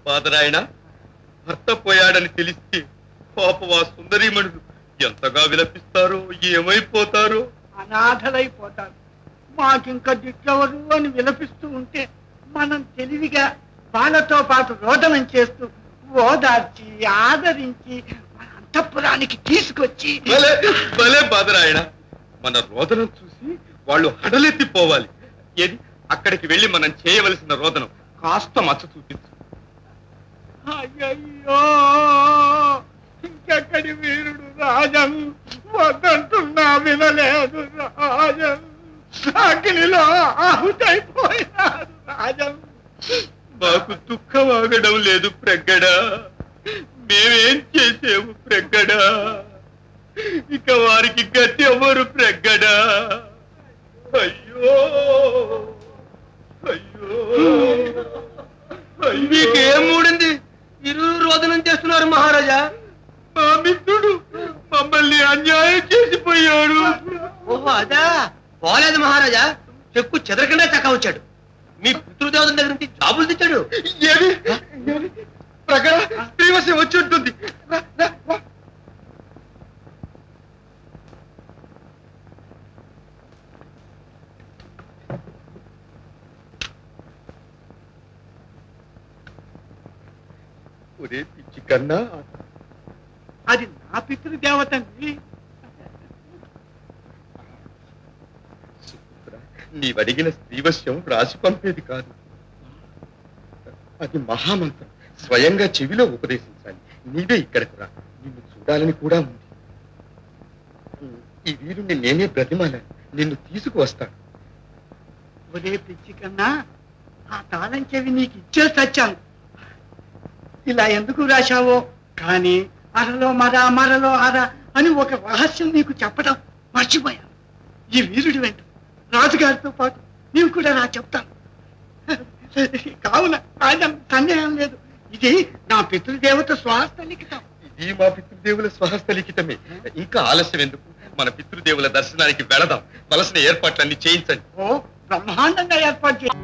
పాదరాయణ భర్త పోయాడని తెలిస్తే పాపం ఆ సుందరీమణులు ఎంతగా విలపిస్తారో ఏమైపోతారో. అనాథలైపోతారు. మాకింక దిక్కెవరు అని విలపిస్తూ ఉంటే మనం తెలివిగా వాళ్ళతో పాటు రోదనం చేస్తూ ఓదార్చి ఆదరించి మన అంతఃపురానికి తీసుకొచ్చి. భలే పాదరాయణ, మన రోదనం చూసి వాళ్ళు హడలెత్తిపోవాలి. ఏది అక్కడికి వెళ్ళి మనం చేయవలసిన రోదనం కాస్త మచ్చ చూపించు. అయ్యయ్యో, ఇంకెక్కడి వీరుడు రాజన్, వద్దంటున్నా వినలేదు రాజన్. అగ్నిలో ఆహుతైపోయినాడు రాజన్. మాకు దుఃఖం ఆగడం లేదు ప్రగ్గడా. మేమేం చేసేవు ప్రగ్గడా? ఇక వారికి గతి ఎవరు ప్రగ్గడా? అయ్యో అయ్యో, మీకేం మూడింది? ఇరువురు రోదనం చేస్తున్నారు మహారాజా. మా మిత్రుడు మమ్మల్ని అన్యాయం చేసిపోయాడు. ఓహో అదా, పోలేదు మహారాజా. చెక్కు చెదరకుండా చక్క వచ్చాడు. మీ పితృదేవతల దగ్గర నుంచి జాబులు తెచ్చాడు. ఏది ప్రగడ శ్రీవశం వచ్చి ఉంటుంది. ఒరే పిచ్చి కన్నా, అది నా పితృదేవతండి. నీవడిగిన శ్రీవశ్యం రాసి పంపేది కాదు. అది మహామంత్రం. స్వయంగా చెవిలో ఉపదేశించాలి. నీవే ఇక్కడకు రా. నిన్ను చూడాలని కూడా ఉంది. ఈ వీరుణ్ణి నేనే బ్రతిమాలాను. నిన్ను తీసుకువస్తాను. ఒరే పిచ్చి కన్నా, ఆ తాళం చెవి నీకు ఇచ్చే చచ్చాను. ఇలా ఎందుకు రాశావో కానీ అరలో మరలో అర అని ఒక రహస్యం నీకు చెప్పడం మర్చిపోయాను. ఈ వీరుడి వెంట రాజుగారితో పాటు నీవు కూడా నా చెప్తాను. కావున రాజన్ సందేహం లేదు. ఇది నా పితృదేవత స్వహస్త లిఖితం. ఇది మా పితృదేవుల స్వహస్త లిఖితమే. ఇంకా ఆలస్యం ఎందుకు? మన పితృదేవుల దర్శనానికి వెళదాం. వలసిన ఏర్పాట్లన్నీ చేయించండి. ఓ బ్రహ్మాండంగా ఏర్పాటు చేయి.